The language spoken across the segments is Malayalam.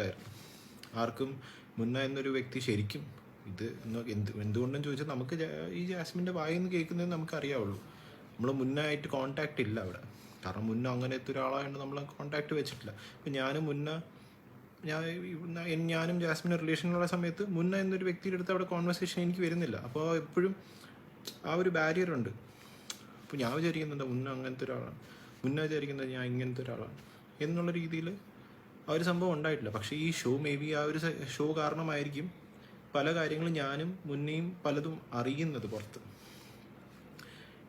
അറിയത്തില്ലായിരുന്നു. ആർക്കും മുന്ന എന്നൊരു വ്യക്തി ശരിക്കും ഇത് എന്തുകൊണ്ടെന്ന് ചോദിച്ചാൽ നമുക്ക് ഈ ജാസ്മിൻ്റെ വായിന്ന് കേൾക്കുന്നത് നമുക്കറിയാവുള്ളൂ. നമ്മൾ മുന്നായിട്ട് കോൺടാക്റ്റ് ഇല്ല അവിടെ. കാരണം മുന്ന അങ്ങനത്തെ ഒരാളായതുകൊണ്ട് നമ്മൾ കോൺടാക്റ്റ് വെച്ചിട്ടില്ല. ഇപ്പം ഞാനും ജാസ്മിൻ്റെ റിലേഷനിലുള്ള സമയത്ത് മുന്ന എന്നൊരു വ്യക്തിയുടെ അടുത്ത് അവിടെ കോൺവെർസേഷൻ എനിക്ക് വരുന്നില്ല. അപ്പോൾ എപ്പോഴും ആ ഒരു ബാരിയറുണ്ട്. അപ്പോൾ ഞാൻ വിചാരിക്കുന്നുണ്ട് മുന്ന അങ്ങനത്തെ ഒരാളാണ്, മുന്ന വിചാരിക്കുന്നത് ഞാൻ ഇങ്ങനത്തെ ഒരാളാണ് എന്നുള്ള രീതിയിൽ ആ ഒരു സംഭവം ഉണ്ടായിട്ടില്ല. പക്ഷേ ഈ ഷോ മേ ബി ആ ഒരു ഷോ കാരണമായിരിക്കും പല കാര്യങ്ങളും ഞാനും മുന്നേയും പലതും അറിയുന്നത് പുറത്ത്.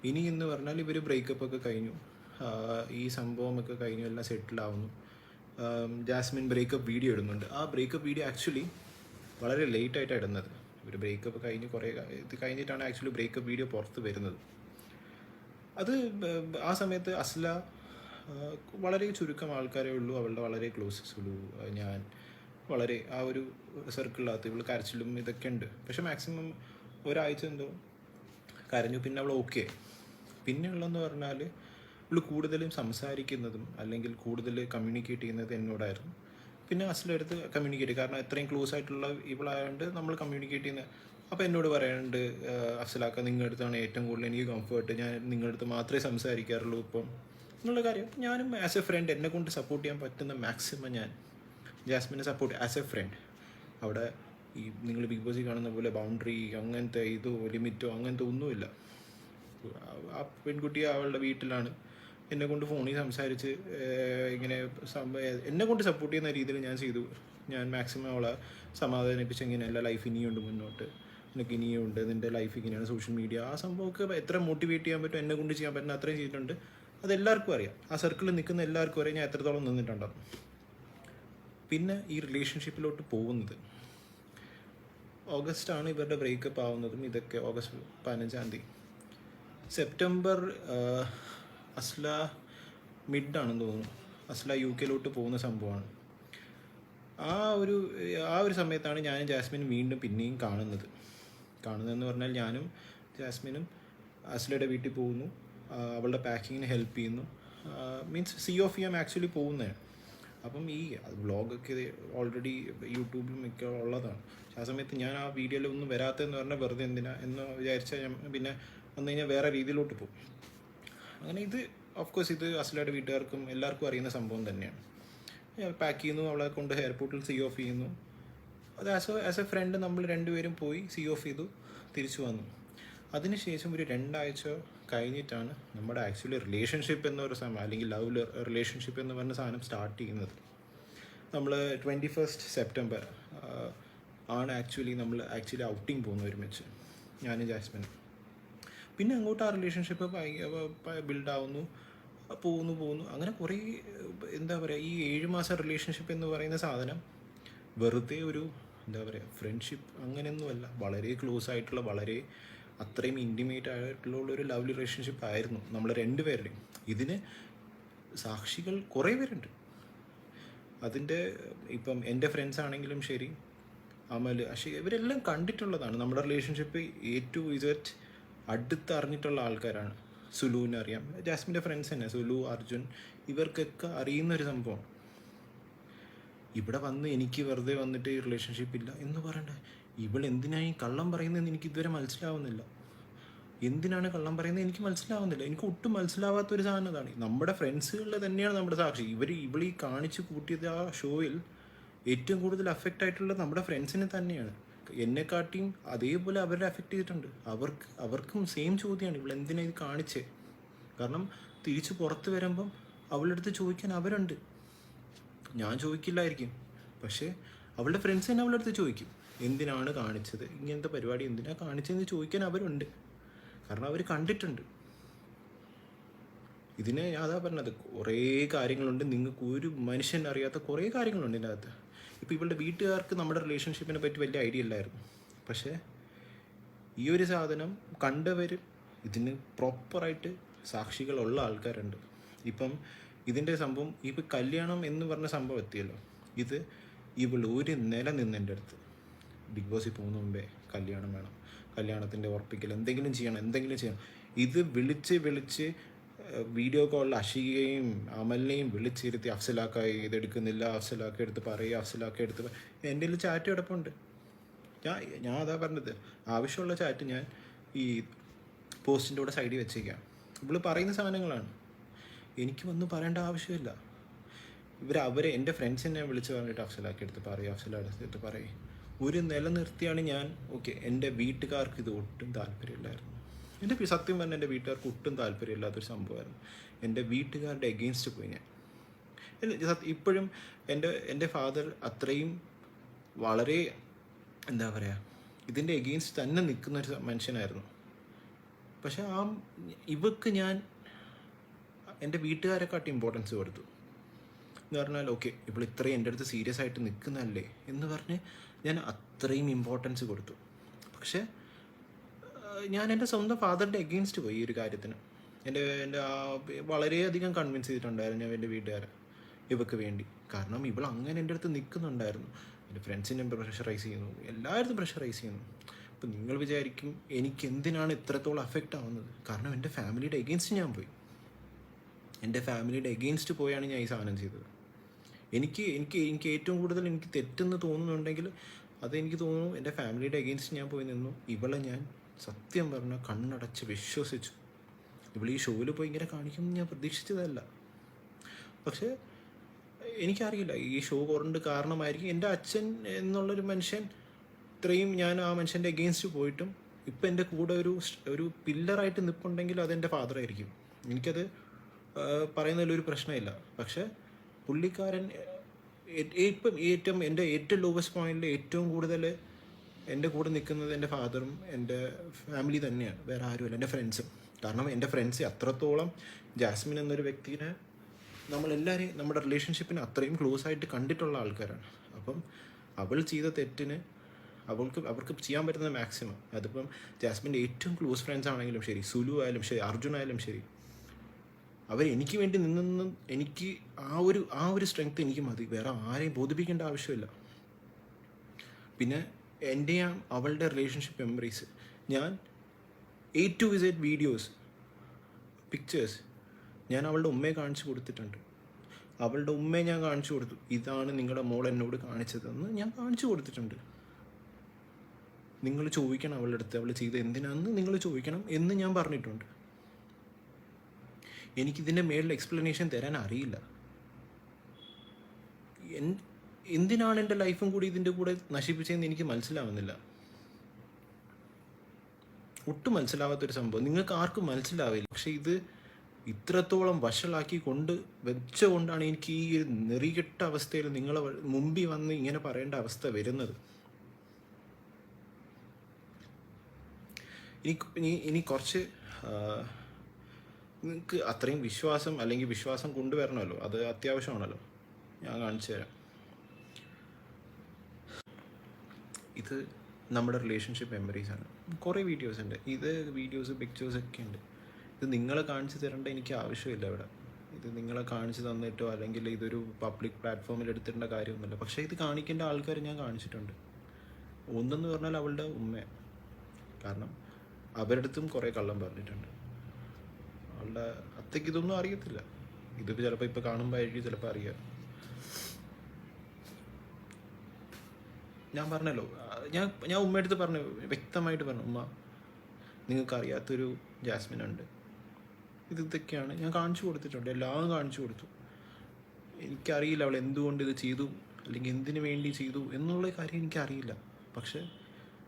ഇനി എന്ന് പറഞ്ഞാൽ ഇവർ ബ്രേക്കപ്പ് ഒക്കെ കഴിഞ്ഞു, ഈ സംഭവമൊക്കെ കഴിഞ്ഞു, എല്ലാം സെറ്റിലാവുന്നു. ജാസ്മിൻ ബ്രേക്കപ്പ് വീഡിയോ ഇടുന്നുണ്ട്. ആ ബ്രേക്കപ്പ് വീഡിയോ ആക്ച്വലി വളരെ ലേറ്റായിട്ടാണ് ഇടുന്നത്. ഒരു ബ്രേക്കപ്പ് കഴിഞ്ഞ് ഇത് കഴിഞ്ഞിട്ടാണ് ആക്ച്വലി ബ്രേക്കപ്പ് വീഡിയോ പുറത്ത് വരുന്നത്. അത് ആ സമയത്ത് അസ്ല വളരെ ചുരുക്കം ആൾക്കാരേ ഉള്ളൂ, അവളുടെ വളരെ ക്ലോസസ് ഉള്ളൂ. ഞാൻ വളരെ ആ ഒരു സർക്കിളിനകത്ത് ഇവൾ കരച്ചിലും ഇതൊക്കെ ഉണ്ട്. പക്ഷെ മാക്സിമം ഒരാഴ്ച എന്തോ കരഞ്ഞു, പിന്നെ അവൾ ഓക്കെ. പിന്നെ ഉള്ളതെന്ന് പറഞ്ഞാൽ ഇവൾ കൂടുതലും സംസാരിക്കുന്നതും അല്ലെങ്കിൽ കൂടുതൽ കമ്മ്യൂണിക്കേറ്റ് ചെയ്യുന്നത് എന്നോടായിരുന്നു. പിന്നെ അസ്ല അടുത്ത് കമ്മ്യൂണിക്കേറ്റ്, കാരണം എത്രയും ക്ലോസ് ആയിട്ടുള്ള ഇവളായതുകൊണ്ട് നമ്മൾ കമ്മ്യൂണിക്കേറ്റ് ചെയ്യുന്നത്. അപ്പോൾ എന്നോട് പറയാനുണ്ട്, അസ്ലാക്ക നിങ്ങളുടെ അടുത്താണ് ഏറ്റവും കൂടുതൽ എനിക്ക് കംഫർട്ട്, ഞാൻ നിങ്ങളുടെ അടുത്ത് മാത്രമേ സംസാരിക്കാറുള്ളൂ ഇപ്പം എന്നുള്ള കാര്യം. ഞാനും ആസ് എ ഫ്രണ്ട് എന്നെ കൊണ്ട് സപ്പോർട്ട് ചെയ്യാൻ പറ്റുന്ന മാക്സിമം ഞാൻ ജാസ്മിനെ സപ്പോർട്ട് ആസ് എ ഫ്രണ്ട്. അവിടെ ഈ നിങ്ങൾ ബിഗ് ബോസിൽ കാണുന്ന പോലെ ബൗണ്ടറി അങ്ങനത്തെ ഇതോ ലിമിറ്റോ അങ്ങനത്തെ ഒന്നുമില്ല. ആ പെൺകുട്ടി അവളുടെ വീട്ടിലാണ്, എന്നെ കൊണ്ട് ഫോണിൽ സംസാരിച്ച് ഇങ്ങനെ എന്നെ കൊണ്ട് സപ്പോർട്ട് ചെയ്യുന്ന രീതിയിൽ ഞാൻ ചെയ്തു. ഞാൻ മാക്സിമം അവളെ സമാധാനിപ്പിച്ച് ഇങ്ങനെയല്ല, ലൈഫ് ഇനിയുണ്ട് മുന്നോട്ട്, എനിക്ക് ഇനിയുണ്ട്, നിൻ്റെ ലൈഫ് ഇങ്ങനെയാണ്, സോഷ്യൽ മീഡിയ ആ സംഭവമൊക്കെ എത്ര മോട്ടിവേറ്റ് ചെയ്യാൻ പറ്റും എന്നെ കൊണ്ട് ചെയ്യാൻ പറ്റുന്ന അത്രയും ചെയ്തിട്ടുണ്ട്. അതെല്ലാവർക്കും അറിയാം, ആ സർക്കിളിൽ നിൽക്കുന്ന എല്ലാവർക്കും അറിയാം ഞാൻ എത്രത്തോളം നിന്നിട്ടുണ്ടാകും. പിന്നെ ഈ റിലേഷൻഷിപ്പിലോട്ട് പോകുന്നത് ഓഗസ്റ്റാണ് ഇവരുടെ ബ്രേക്കപ്പ് ആവുന്നതും. ഇതൊക്കെ ഓഗസ്റ്റ് 15 സെപ്റ്റംബർ അസ്ല മിഡാണെന്ന് തോന്നുന്നു, അസ്ല UK പോകുന്ന സംഭവമാണ്. ആ ഒരു സമയത്താണ് ഞാനും ജാസ്മിനും വീണ്ടും പിന്നെയും കാണുന്നതെന്ന് പറഞ്ഞാൽ ഞാനും ജാസ്മിനും അസ്ലയുടെ വീട്ടിൽ പോകുന്നു, അവളുടെ പാക്കിങ്ങിന് ഹെൽപ്പ് ചെയ്യുന്നു. മീൻസ് COF ആക്ച്വലി പോകുന്നതാണ്. അപ്പം ഈ വ്ളോഗൊക്കെ ഓൾറെഡി യൂട്യൂബിലും ഒക്കെ ഉള്ളതാണ്. ആ സമയത്ത് ഞാൻ ആ വീഡിയോയിലൊന്നും വരാത്തതെന്ന് പറഞ്ഞാൽ വെറുതെ എന്തിനാ എന്ന് വിചാരിച്ചാൽ ഞാൻ പിന്നെ വന്നു കഴിഞ്ഞാൽ വേറെ രീതിയിലോട്ട് പോകും. അങ്ങനെ ഇത് ഓഫ്കോഴ്സ് ഇത് അസ്ലയുടെ വീട്ടുകാർക്കും എല്ലാവർക്കും അറിയുന്ന സംഭവം തന്നെയാണ്. പാക്ക് ചെയ്യുന്നു, അവളെ കൊണ്ട് എയർപോർട്ടിൽ COF ചെയ്യുന്നു. അത് ആസ് എ ഫ്രണ്ട് നമ്മൾ രണ്ടുപേരും പോയി COF ചെയ്തു, തിരിച്ചു വന്നു. അതിനുശേഷം ഒരു 2 ആഴ്ച കഴിഞ്ഞിട്ടാണ് നമ്മുടെ ആക്ച്വലി റിലേഷൻഷിപ്പ് എന്നൊരു സമയം, അല്ലെങ്കിൽ ലവ് റിലേഷൻഷിപ്പ് എന്ന് പറഞ്ഞ സാധനം സ്റ്റാർട്ട് ചെയ്യുന്നത്. നമ്മൾ 21 സെപ്റ്റംബർ ആണ് നമ്മൾ ആക്ച്വലി ഔട്ടിങ് പോകുന്നു ഒരുമിച്ച്, ഞാനും ജാസ്മിനും. പിന്നെ അങ്ങോട്ട് ആ റിലേഷൻഷിപ്പ് ബിൽഡാവുന്നു, പോകുന്നു. അങ്ങനെ കുറേ എന്താ പറയുക, ഈ 7 മാസം റിലേഷൻഷിപ്പ് എന്ന് പറയുന്ന സാധനം വെറുതെ ഒരു എന്താ പറയുക ഫ്രണ്ട്ഷിപ്പ് അങ്ങനെയൊന്നുമല്ല, വളരെ ക്ലോസ് ആയിട്ടുള്ള, വളരെ അത്രയും ഇൻറ്റിമേറ്റ് ആയിട്ടുള്ള ഒരു ലവ് റിലേഷൻഷിപ്പ് ആയിരുന്നു നമ്മൾ രണ്ടുപേരുടെയും. ഇതിന് സാക്ഷികൾ കുറേ പേരുണ്ട്. അതിൻ്റെ ഇപ്പം എൻ്റെ ഫ്രണ്ട്സ് ആണെങ്കിലും ശരി, അമൽ, ഇവരെല്ലാം കണ്ടിട്ടുള്ളതാണ് നമ്മുടെ റിലേഷൻഷിപ്പ്. A to Z അടുത്തറിഞ്ഞിട്ടുള്ള ആൾക്കാരാണ്. സുലുവിനെ അറിയാം, ജാസ്മിൻ്റെ ഫ്രണ്ട്സ് തന്നെ, സുലു, അർജുൻ, ഇവർക്കൊക്കെ അറിയുന്നൊരു സംഭവമാണ്. ഇവിടെ വന്ന് എനിക്ക് വെറുതെ വന്നിട്ട് ഈ റിലേഷൻഷിപ്പ് ഇല്ല എന്ന് പറയണ്ട. ഇവൾ എന്തിനാണ് ഈ കള്ളം പറയുന്നതെന്ന് എനിക്ക് ഇതുവരെ മനസ്സിലാവുന്നില്ല. എന്തിനാണ് കള്ളം പറയുന്നത് എനിക്ക് മനസ്സിലാവുന്നില്ല. എനിക്ക് ഒട്ടും മനസ്സിലാവാത്തൊരു സാധനം അതാണ്. നമ്മുടെ ഫ്രണ്ട്സുകളിൽ തന്നെയാണ് നമ്മുടെ സാക്ഷി. ഇവൾ ഈ കാണിച്ച് കൂട്ടിയത് ആ ഷോയിൽ ഏറ്റവും കൂടുതൽ അഫക്റ്റ് ആയിട്ടുള്ളത് നമ്മുടെ ഫ്രണ്ട്സിനെ തന്നെയാണ്. എന്നെക്കാട്ടിയും അതേപോലെ അവരെ അഫക്റ്റ് ചെയ്തിട്ടുണ്ട്. അവർക്കും സെയിം ചോദ്യമാണ്, ഇവൾ എന്തിനാണ് ഇത് കാണിച്ചേ. കാരണം തിരിച്ച് പുറത്ത് വരുമ്പം അവളുടെ അടുത്ത് ചോദിക്കാൻ അവരുണ്ട്. ഞാൻ ചോദിക്കില്ലായിരിക്കും, പക്ഷേ അവളുടെ ഫ്രണ്ട്സ് തന്നെ അവളുടെ അടുത്ത് ചോദിക്കും, എന്തിനാണ് കാണിച്ചത്, ഇങ്ങനത്തെ പരിപാടി എന്തിനാണ് കാണിച്ചതെന്ന് ചോദിക്കാൻ അവരുണ്ട്. കാരണം അവർ കണ്ടിട്ടുണ്ട്. ഇതിന് ഞാൻ അതാ പറഞ്ഞത്, കുറേ കാര്യങ്ങളുണ്ട്, നിങ്ങൾക്ക് ഒരു മനുഷ്യൻ അറിയാത്ത കുറേ കാര്യങ്ങളുണ്ട് ഇതിൻ്റെ അകത്ത്. ഇപ്പോൾ ഇവളുടെ വീട്ടുകാർക്ക് നമ്മുടെ റിലേഷൻഷിപ്പിനെ പറ്റി വലിയ ഐഡിയ ഇല്ലായിരുന്നു. പക്ഷേ ഈ ഒരു സാധനം കണ്ടവർ, ഇതിന് പ്രോപ്പറായിട്ട് സാക്ഷികളുള്ള ആൾക്കാരുണ്ട്. ഇപ്പം ഇതിൻ്റെ സംഭവം, ഇപ്പം കല്യാണം എന്ന് പറഞ്ഞ സംഭവം എത്തിയല്ലോ, ഇത് ഇവൾ ഒരു നില നിന്നെൻ്റെ അടുത്ത് ബിഗ് ബോസിൽ പോകുന്ന മുമ്പേ കല്യാണം വേണം, കല്യാണത്തിൻ്റെ ഉറപ്പിക്കൽ, എന്തെങ്കിലും ചെയ്യണം. ഇത് വിളിച്ച് വീഡിയോ കോളിൽ അഷികയും അമലിനെയും വിളിച്ചിരുത്തി അഫ്സലാക്ക ഇതെടുക്കുന്നില്ല, അഫ്സലാക്ക എടുത്ത് പറയുക, അഫ്സലാക്ക എടുത്ത് എൻ്റെ കയ്യിൽ ചാറ്റ് കിടപ്പുണ്ട്. ഞാൻ അതാ പറഞ്ഞത്, ആവശ്യമുള്ള ചാറ്റ് ഞാൻ ഈ പോസ്റ്റിൻ്റെ കൂടെ സൈഡിൽ വെച്ചേക്കാം. ഇവള് പറയുന്ന സാധനങ്ങളാണ്, എനിക്ക് വന്ന് പറയേണ്ട ആവശ്യമില്ല. അവരെ എൻ്റെ ഫ്രണ്ട്സിനെ വിളിച്ച് പറഞ്ഞിട്ട് അഫ്സലാക്കി എടുത്ത് പറയും, അഫ്സലാക്കി എടുത്ത് പറയും. ഒരു നിലനിർത്തിയാണ് ഞാൻ. ഓക്കെ, എൻ്റെ വീട്ടുകാർക്ക് ഇത് ഒട്ടും താല്പര്യമില്ലായിരുന്നു. സത്യം പറഞ്ഞാൽ എൻ്റെ വീട്ടുകാർക്ക് ഒട്ടും താല്പര്യമില്ലാത്തൊരു സംഭവമായിരുന്നു. എൻ്റെ വീട്ടുകാരുടെ എഗെയിൻസ്റ്റ് പോയി ഞാൻ. ഇപ്പോഴും എൻ്റെ ഫാദർ അത്രയും വളരെ എന്താ പറയുക, ഇതിൻ്റെ എഗെയിൻസ്റ്റ് തന്നെ നിൽക്കുന്നൊരു മനുഷ്യനായിരുന്നു. പക്ഷെ ഇവക്ക് ഞാൻ എൻ്റെ വീട്ടുകാരെക്കാട്ടി ഇമ്പോർട്ടൻസ് കൊടുത്തു. എന്ന് പറഞ്ഞാൽ ഓക്കെ, ഇപ്പോൾ ഇത്രയും എൻ്റെ അടുത്ത് സീരിയസ് ആയിട്ട് നിൽക്കുന്നതല്ലേ എന്ന് പറഞ്ഞ് ഞാൻ അത്രയും ഇമ്പോർട്ടൻസ് കൊടുത്തു. പക്ഷേ ഞാൻ എൻ്റെ സ്വന്തം ഫാദറിൻ്റെ എഗെയിൻസ്റ്റ് പോയി ഈ ഒരു കാര്യത്തിന്. എൻ്റെ വളരെയധികം കൺവിൻസ് ചെയ്തിട്ടുണ്ടായിരുന്നു ഞാൻ എൻ്റെ വീട്ടുകാരെ ഇവക്ക് വേണ്ടി. കാരണം ഇവൾ അങ്ങനെ എൻ്റെ അടുത്ത് നിൽക്കുന്നുണ്ടായിരുന്നു. എൻ്റെ ഫ്രണ്ട്സിനെ പ്രഷറൈസ് ചെയ്യുന്നു, എല്ലായിടത്തും പ്രഷറൈസ് ചെയ്യുന്നു. അപ്പോൾ നിങ്ങൾ വിചാരിക്കും എനിക്ക് എന്തിനാണ് ഇത്രത്തോളം അഫക്റ്റ് ആവുന്നത്? കാരണം എൻ്റെ ഫാമിലിയുടെ എഗെയിൻസ്റ്റ് ഞാൻ പോയി. എൻ്റെ ഫാമിലിയുടെ എഗെയിൻസ്റ്റ് പോയാണ് ഞാൻ ഈ സാധനം ചെയ്തത്. എനിക്ക് ഏറ്റവും കൂടുതൽ എനിക്ക് തെറ്റെന്ന് തോന്നുന്നുണ്ടെങ്കിൽ അതെനിക്ക് തോന്നുന്നു എൻ്റെ ഫാമിലിയുടെ എഗെയിൻസ്റ്റ് ഞാൻ പോയി നിന്നു. ഇവളെ ഞാൻ സത്യം പറഞ്ഞാൽ കണ്ണടച്ച് വിശ്വസിച്ചു. ഇവൾ ഈ ഷോയിൽ പോയി ഇങ്ങനെ കാണിക്കുമെന്ന് ഞാൻ പ്രതീക്ഷിച്ചതല്ല. പക്ഷേ എനിക്കറിയില്ല, ഈ ഷോ കൊണ്ട് കാരണമായിരിക്കും എൻ്റെ അച്ഛൻ എന്നുള്ളൊരു മനുഷ്യൻ ഇത്രയും, ഞാൻ ആ മനുഷ്യൻ്റെ എഗെയിൻസ്റ്റ് പോയിട്ടും ഇപ്പം എൻ്റെ കൂടെ ഒരു പില്ലറായിട്ട് നിൽപ്പുണ്ടെങ്കിൽ അതെൻ്റെ ഫാദറായിരിക്കും. എനിക്കത് പറയുന്നതിലൊരു പ്രശ്നമില്ല. പക്ഷേ പുള്ളിക്കാരൻ ഇപ്പം എൻ്റെ ഏറ്റവും ലോവസ്റ്റ് പോയിന്റിൽ ഏറ്റവും കൂടുതൽ എൻ്റെ കൂടെ നിൽക്കുന്നത് എൻ്റെ ഫാദറും എൻ്റെ ഫാമിലി തന്നെയാണ്, വേറെ ആരുമല്ല, എൻ്റെ ഫ്രണ്ട്സും. കാരണം എൻ്റെ ഫ്രണ്ട്സ് അത്രത്തോളം ജാസ്മിൻ എന്നൊരു വ്യക്തിനെ നമ്മളെല്ലാവരെയും നമ്മുടെ റിലേഷൻഷിപ്പിന് അത്രയും ക്ലോസ് ആയിട്ട് കണ്ടിട്ടുള്ള ആൾക്കാരാണ്. അപ്പം അവൾ ചെയ്ത തെറ്റിന് അവർക്ക് ചെയ്യാൻ പറ്റുന്ന മാക്സിമം, അതിപ്പം ജാസ്മിൻ്റെ ഏറ്റവും ക്ലോസ് ഫ്രണ്ട്സ് ആണെങ്കിലും ശരി, സുലു ആയാലും ശരി, അർജുൻ ആയാലും ശരി, എനിക്ക് വേണ്ടി നിന്നും എനിക്ക് ആ ഒരു സ്ട്രെങ്ത് എനിക്ക് മതി. വേറെ ആരെയും ബോധിപ്പിക്കേണ്ട ആവശ്യമില്ല. പിന്നെ എൻ്റെയും അവളുടെ റിലേഷൻഷിപ്പ് മെമ്മറീസ് ഞാൻ A to Z videos, pictures ഞാൻ അവളുടെ ഉമ്മയെ കാണിച്ചു കൊടുത്തിട്ടുണ്ട്. അവളുടെ ഉമ്മയെ ഞാൻ കാണിച്ചു കൊടുത്തു, ഇതാണ് നിങ്ങളുടെ മോൾ എന്നോട് കാണിച്ചതെന്ന് ഞാൻ കാണിച്ചു കൊടുത്തിട്ടുണ്ട്. നിങ്ങൾ ചോദിക്കണം അവളുടെ അടുത്ത് അവൾ ചെയ്ത് എന്തിനാണെന്ന് നിങ്ങൾ ചോദിക്കണം എന്ന് ഞാൻ പറഞ്ഞിട്ടുണ്ട്. എനിക്കിതിൻ്റെ മേളിൽ എക്സ്പ്ലനേഷൻ തരാൻ അറിയില്ല. എന്തിനാണ് എൻ്റെ ലൈഫും കൂടി ഇതിൻ്റെ കൂടെ നശിപ്പിച്ചതെന്ന് എനിക്ക് മനസ്സിലാവുന്നില്ല. ഒട്ടും മനസ്സിലാവാത്തൊരു സംഭവം, നിങ്ങൾക്ക് ആർക്കും മനസ്സിലാവില്ല. പക്ഷെ ഇത് ഇത്രത്തോളം വഷളാക്കി വെച്ചുകൊണ്ടാണ് എനിക്ക് ഈ ഒരു നെറികെട്ട അവസ്ഥയിൽ നിങ്ങളെ മുമ്പിൽ വന്ന് ഇങ്ങനെ പറയേണ്ട അവസ്ഥ വരുന്നത്. ഇനി കുറച്ച് നിങ്ങൾക്ക് അത്രയും വിശ്വാസം അല്ലെങ്കിൽ വിശ്വാസം കൊണ്ടുവരണമല്ലോ, അത് അത്യാവശ്യമാണല്ലോ. ഞാൻ കാണിച്ചു തരാം. ഇത് നമ്മുടെ റിലേഷൻഷിപ്പ് മെമ്മറീസാണ്. കുറേ വീഡിയോസ് ഉണ്ട്, വീഡിയോസ് പിക്ചേഴ്സ് ഒക്കെ ഉണ്ട്. ഇത് നിങ്ങളെ കാണിച്ചു തരേണ്ട എനിക്ക് ആവശ്യമില്ല ഇവിടെ. ഇത് നിങ്ങളെ കാണിച്ചു തന്നിട്ടോ അല്ലെങ്കിൽ ഇതൊരു പബ്ലിക് പ്ലാറ്റ്ഫോമിൽ എടുത്തിടേണ്ട കാര്യമൊന്നുമില്ല. പക്ഷേ ഇത് കാണിക്കേണ്ട ആൾക്കാർ ഞാൻ കാണിച്ചിട്ടുണ്ട്. ഒന്നെന്ന് പറഞ്ഞാൽ അവളുടെ ഉമ്മ, കാരണം അവരുടെ അടുത്തും കുറേ കള്ളം പറഞ്ഞിട്ടുണ്ട്. അവളുടെ അത്തേക്ക് ഇതൊന്നും അറിയത്തില്ല. ഇതിപ്പോൾ ചിലപ്പോൾ ഇപ്പോൾ കാണുമ്പോഴായിരിക്കും ചിലപ്പോൾ അറിയാം. ഞാൻ പറഞ്ഞല്ലോ, ഞാൻ ഉമ്മയടുത്ത് പറഞ്ഞു, വ്യക്തമായിട്ട് പറഞ്ഞു, ഉമ്മ നിങ്ങൾക്ക് അറിയാത്തൊരു ജാസ്മിൻ ഉണ്ട്, ഇതൊക്കെയാണ് ഞാൻ കാണിച്ചു കൊടുത്തിട്ടുണ്ട്, എല്ലാം കാണിച്ചു കൊടുത്തു. എനിക്കറിയില്ല അവൾ എന്തുകൊണ്ട് ഇത് ചെയ്തു അല്ലെങ്കിൽ എന്തിനു വേണ്ടി ചെയ്തു എന്നുള്ള കാര്യം എനിക്കറിയില്ല. പക്ഷെ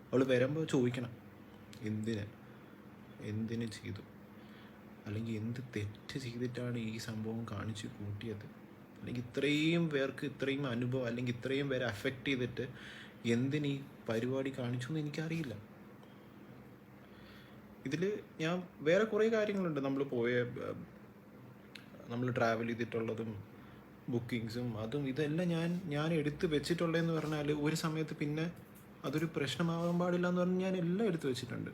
അവൾ വരുമ്പോൾ ചോദിക്കണം, എന്തിന് ചെയ്തു, അല്ലെങ്കിൽ എന്ത് തെറ്റ് ചെയ്തിട്ടാണ് ഈ സംഭവം കാണിച്ചു കൂട്ടിയത്, അല്ലെങ്കിൽ ഇത്രയും പേർക്ക് ഇത്രയും അനുഭവം അല്ലെങ്കിൽ ഇത്രയും പേരെ അഫക്റ്റ് ചെയ്തിട്ട് എന്തിന് ഈ പരിപാടി കാണിച്ചു എന്ന് എനിക്കറിയില്ല. ഇതിൽ ഞാൻ വേറെ കുറേ കാര്യങ്ങളുണ്ട്. നമ്മൾ ട്രാവൽ ചെയ്തിട്ടുള്ളതും ബുക്കിങ്സും അതും ഇതെല്ലാം ഞാൻ എടുത്ത് വെച്ചിട്ടുള്ളതെന്ന് പറഞ്ഞാൽ ഒരു സമയത്ത് പിന്നെ അതൊരു പ്രശ്നമാകാൻ പാടില്ല എന്ന് പറഞ്ഞ് ഞാൻ എല്ലാം എടുത്തു വെച്ചിട്ടുണ്ട്.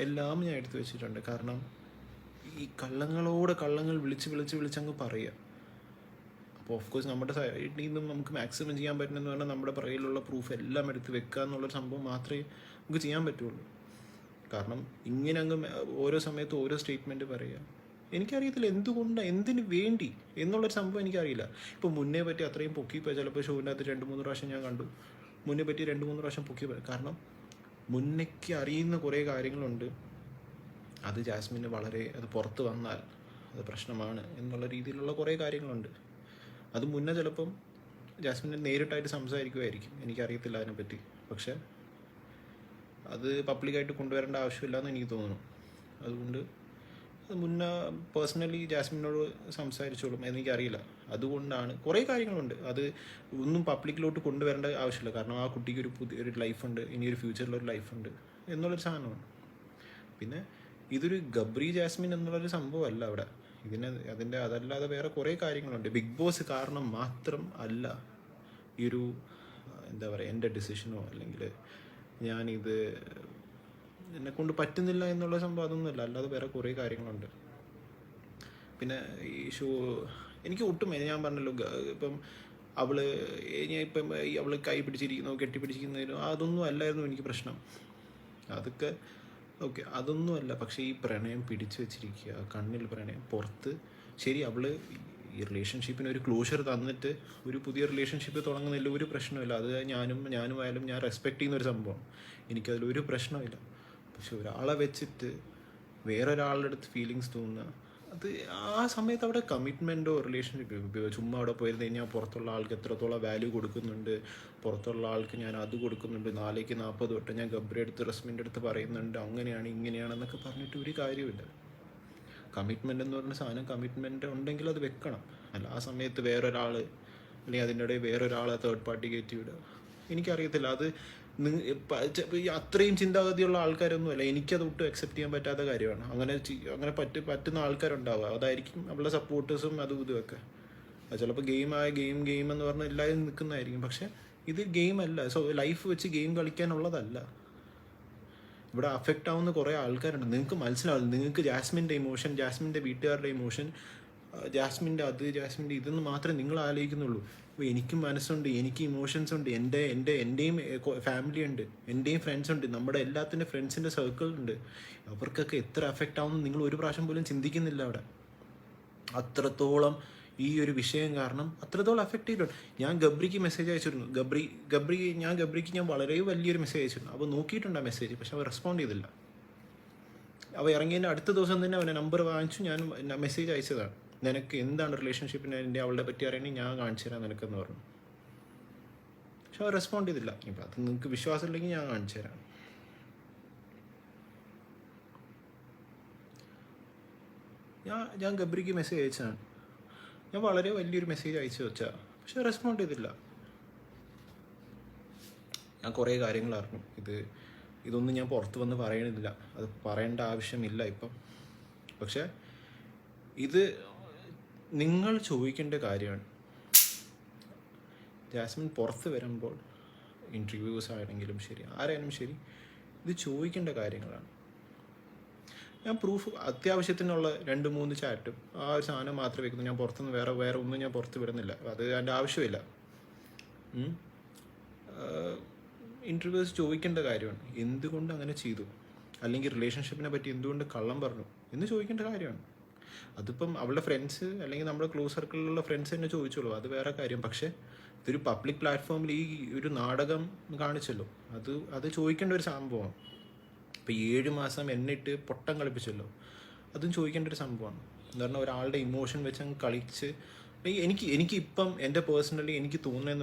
എല്ലാം ഞാൻ എടുത്തു വെച്ചിട്ടുണ്ട്. കാരണം ഈ കള്ളങ്ങൾ വിളിച്ചങ്ങ് പറയുക. അപ്പോൾ ഓഫ്കോഴ്സ് നമ്മുടെ സൈഡിൽ നിന്നും നമുക്ക് മാക്സിമം ചെയ്യാൻ പറ്റുന്നതെന്ന് പറഞ്ഞാൽ നമ്മുടെ പുറകിലുള്ള പ്രൂഫ് എല്ലാം എടുത്ത് വെക്കുക എന്നുള്ളൊരു സംഭവം മാത്രമേ നമുക്ക് ചെയ്യാൻ പറ്റുള്ളൂ. കാരണം ഇങ്ങനെ അങ്ങ് ഓരോ സമയത്ത് ഓരോ സ്റ്റേറ്റ്മെൻറ്റ് പറയുക. എനിക്കറിയത്തില്ല എന്തുകൊണ്ടാണ്, എന്തിനു വേണ്ടി എന്നുള്ളൊരു സംഭവം എനിക്കറിയില്ല. ഇപ്പോൾ മുന്നേ പറ്റി അത്രയും പൊക്കിപ്പോൾ ചിലപ്പോൾ ഷോവിൻ്റെ അകത്ത് 2-3 പ്രാവശ്യം ഞാൻ കണ്ടു, മുന്നേ പറ്റി 2-3 പ്രാവശ്യം പൊക്കി. കാരണം മുന്നേക്ക് അറിയുന്ന കുറേ കാര്യങ്ങളുണ്ട്, അത് ജാസ്മിന് വളരെ, അത് പുറത്ത് വന്നാൽ അത് പ്രശ്നമാണ് എന്നുള്ള രീതിയിലുള്ള കുറേ കാര്യങ്ങളുണ്ട്. അത് മുന്നേ ചിലപ്പം ജാസ്മിനെ നേരിട്ടായിട്ട് സംസാരിക്കുമായിരിക്കും, എനിക്കറിയത്തില്ല അതിനെപ്പറ്റി. പക്ഷെ അത് പബ്ലിക്കായിട്ട് കൊണ്ടുവരേണ്ട ആവശ്യമില്ല എന്ന് എനിക്ക് തോന്നുന്നു. അതുകൊണ്ട് അത് മുന്നേ പേഴ്സണലി ജാസ്മിനോട് സംസാരിച്ചോളും, എനിക്കറിയില്ല. അതുകൊണ്ടാണ് കുറേ കാര്യങ്ങളുണ്ട്, അത് ഒന്നും പബ്ലിക്കിലോട്ട് കൊണ്ടുവരേണ്ട ആവശ്യമില്ല. കാരണം ആ കുട്ടിക്ക് ഒരു പുതിയൊരു ലൈഫുണ്ട്, ഇനിയൊരു ഫ്യൂച്ചറിലൊരു ലൈഫുണ്ട് എന്നുള്ളൊരു സാധനമാണ്. പിന്നെ ഇതൊരു ഗബ്രി ജാസ്മിൻ എന്നുള്ളൊരു സംഭവമല്ല അവിടെ. അതിൻ്റെ അതല്ലാതെ വേറെ കുറേ കാര്യങ്ങളുണ്ട്. ബിഗ് ബോസ് കാരണം മാത്രം അല്ല ഈ ഒരു, എന്താ പറയുക, എൻ്റെ ഡിസിഷനോ അല്ലെങ്കിൽ ഞാനിത് എന്നെക്കൊണ്ട് പറ്റുന്നില്ല എന്നുള്ള സംഭവം, അതൊന്നുമല്ല. അല്ലാതെ വേറെ കുറേ കാര്യങ്ങളുണ്ട്. പിന്നെ ഈ എനിക്ക് ഒട്ടും, ഞാൻ പറഞ്ഞല്ലോ, ഇപ്പം അവള് കൈ പിടിച്ചിരിക്കുന്നു, കെട്ടിപ്പിടിച്ചിരിക്കുന്നതിനും അതൊന്നും അല്ലായിരുന്നു എനിക്ക് പ്രശ്നം. അതൊക്കെ ഓക്കെ, അതൊന്നുമല്ല. പക്ഷേ ഈ പ്രണയം പിടിച്ചു വെച്ചിരിക്കുക, കണ്ണിൽ പ്രണയം, പുറത്ത്. ശരി, അവള് ഈ റിലേഷൻഷിപ്പിന് ഒരു ക്ലോഷർ തന്നിട്ട് ഒരു പുതിയ റിലേഷൻഷിപ്പ് തുടങ്ങുന്നില്ല, ഒരു പ്രശ്നമില്ല. അത് ഞാനുമായാലും ഞാൻ റെസ്പെക്ട് ചെയ്യുന്ന ഒരു സംഭവം, എനിക്കതിലൊരു പ്രശ്നമില്ല. പക്ഷെ ഒരാളെ വെച്ചിട്ട് വേറൊരാളുടെ അടുത്ത് ഫീലിങ്സ് തോന്നുക, അത് ആ സമയത്ത് അവിടെ കമ്മിറ്റ്മെൻറ്റോ റിലേഷൻഷിപ്പ്, ചുമ്മാ അവിടെ പോയിരുന്നു കഴിഞ്ഞാൽ പുറത്തുള്ള ആൾക്ക് എത്രത്തോളം വാല്യൂ കൊടുക്കുന്നുണ്ട്, പുറത്തുള്ള ആൾക്ക് ഞാൻ അത് കൊടുക്കുന്നുണ്ട്, 4-40 തൊട്ട് ഞാൻ ഗബ്രി അടുത്ത് റസ്മിൻ്റെ അടുത്ത് പറയുന്നുണ്ട്, അങ്ങനെയാണ് ഇങ്ങനെയാണെന്നൊക്കെ പറഞ്ഞിട്ട് ഒരു കാര്യമില്ല. കമ്മിറ്റ്മെൻ്റ് എന്ന് പറഞ്ഞ സാധനം, കമ്മിറ്റ്മെൻറ്റ് ഉണ്ടെങ്കിൽ അത് വെക്കണം. അല്ല ആ സമയത്ത് വേറൊരാൾ അല്ലെങ്കിൽ അതിൻ്റെ ഇടയിൽ വേറൊരാളെ തേർഡ് പാർട്ടി കയറ്റി വിടുക, എനിക്കറിയത്തില്ല. അത് അത്രയും ചിന്താഗതിയുള്ള ആൾക്കാരൊന്നുമല്ല, എനിക്കത് ഒട്ടും അക്സെപ്റ്റ് ചെയ്യാൻ പറ്റാത്ത കാര്യമാണ്. അങ്ങനെ പറ്റുന്ന ആൾക്കാരുണ്ടാവുക, അതായിരിക്കും അവളുടെ സപ്പോർട്ടേഴ്സും അതും ഇതുമൊക്കെ. അത് ചിലപ്പോൾ ഗെയിം എന്ന് പറഞ്ഞാൽ എല്ലാവരും നിൽക്കുന്നതായിരിക്കും. പക്ഷെ ഇത് ഗെയിം അല്ല. ലൈഫ് വെച്ച് ഗെയിം കളിക്കാനുള്ളതല്ല. ഇവിടെ അഫക്റ്റ് ആവുന്ന കുറേ ആൾക്കാരുണ്ട്. നിങ്ങൾക്ക് മനസ്സിലാവില്ല. നിങ്ങൾക്ക് ജാസ്മിൻ്റെ ഇമോഷൻ, ജാസ്മിൻ്റെ വീട്ടുകാരുടെ ഇമോഷൻ, ജാസ്മിൻ്റെ ഇതെന്ന് മാത്രമേ നിങ്ങൾ ആലോചിക്കുന്നുള്ളൂ. അപ്പോൾ എനിക്കും മനസ്സുണ്ട്, എനിക്ക് ഇമോഷൻസ് ഉണ്ട്, എൻ്റെയും ഫാമിലി ഉണ്ട്, എൻ്റെയും ഫ്രണ്ട്സ് ഉണ്ട്, നമ്മുടെ എല്ലാത്തിൻ്റെ ഫ്രണ്ട്സിൻ്റെ സർക്കിൾ ഉണ്ട്. അവർക്കൊക്കെ എത്ര അഫക്റ്റ് ആവുമെന്ന് നിങ്ങൾ ഒരു പ്രാവശ്യം പോലും ചിന്തിക്കുന്നില്ല. അവിടെ അത്രത്തോളം ഈ ഒരു വിഷയം കാരണം അത്രത്തോളം അഫക്റ്റ് ചെയ്തിട്ടുണ്ട്. ഞാൻ ഗബ്രിക്ക് മെസ്സേജ് അയച്ചിരുന്നു. ഗബ്രിക്ക് ഞാൻ വളരെ വലിയൊരു മെസ്സേജ് അയച്ചിരുന്നു. അപ്പോൾ നോക്കിയിട്ടുണ്ട് ആ മെസ്സേജ്, പക്ഷെ അവ റെസ്പോണ്ട് ചെയ്തില്ല. അവ ഇറങ്ങിയതിൻ്റെ അടുത്ത ദിവസം തന്നെ അവനെ നമ്പർ വാങ്ങിച്ചു, ഞാൻ മെസ്സേജ് അയച്ചതാണ്. നിനക്ക് എന്താണ് റിലേഷൻഷിപ്പിന് അവളുടെ പറ്റി അറിയണമെങ്കിൽ ഞാൻ കാണിച്ചു തരാം നിനക്കെന്ന് പറഞ്ഞു. പക്ഷെ അവ റെസ്പോണ്ട് ചെയ്തില്ല. ഇപ്പം അത് നിങ്ങൾക്ക് വിശ്വാസം ഇല്ലെങ്കിൽ ഞാൻ കാണിച്ചു തരാം. ഞാൻ ഗബ്രിക്ക് മെസ്സേജ് അയച്ചതാണ്. ഞാൻ വളരെ വലിയൊരു മെസ്സേജ് അയച്ചു വെച്ചാൽ, പക്ഷെ റെസ്പോണ്ട് ചെയ്തില്ല. ഞാൻ കുറേ കാര്യങ്ങൾ അറിഞ്ഞു. ഇതൊന്നും ഞാൻ പുറത്ത് വന്ന് പറയണില്ല, അത് പറയേണ്ട ആവശ്യമില്ല ഇപ്പം. പക്ഷെ ഇത് നിങ്ങൾ ചോദിക്കേണ്ട കാര്യമാണ്. ജാസ്മിൻ പുറത്ത് വരുമ്പോൾ, ഇൻ്റർവ്യൂസ് ആണെങ്കിലും ശരി, ആരായാലും ശരി, ഇത് ചോദിക്കേണ്ട കാര്യങ്ങളാണ്. ഞാൻ പ്രൂഫ് അത്യാവശ്യത്തിനുള്ള 2-3 ചാറ്റും ആ ഒരു സാധനം മാത്രമേ വെക്കുന്നു. ഞാൻ പുറത്തുനിന്ന് വേറെ ഒന്നും ഞാൻ പുറത്ത് വിടുന്നില്ല. അത് അതിൻ്റെ ആവശ്യമില്ല. ഇൻ്റർവ്യൂസ് ചോദിക്കേണ്ട കാര്യമാണ്. എന്തുകൊണ്ട് അങ്ങനെ ചെയ്തു, അല്ലെങ്കിൽ റിലേഷൻഷിപ്പിനെ പറ്റി എന്തുകൊണ്ട് കള്ളം പറഞ്ഞു എന്ന് ചോദിക്കേണ്ട കാര്യമാണ്. അതിപ്പം അവളുടെ ഫ്രണ്ട്സ് അല്ലെങ്കിൽ നമ്മുടെ ക്ലോസ് സർക്കിളിലുള്ള ഫ്രണ്ട്സ് തന്നെ ചോദിച്ചോളൂ, അത് വേറെ കാര്യം. പക്ഷേ ഇതൊരു പബ്ലിക് പ്ലാറ്റ്ഫോമിൽ ഈ ഒരു നാടകം കാണിച്ചല്ലോ, അത് ചോദിക്കേണ്ട ഒരു സംഭവമാണ്. ഇപ്പോൾ 7 മാസം എന്നിട്ട് പൊട്ടം കളിപ്പിച്ചല്ലോ, അതും ചോദിക്കേണ്ട ഒരു സംഭവമാണ്. എന്ന് പറഞ്ഞാൽ ഒരാളുടെ ഇമോഷൻ വെച്ച് അങ്ങ് കളിച്ച് എനിക്കിപ്പം എൻ്റെ പേഴ്സണലി എനിക്ക് തോന്നുന്നതെന്ന്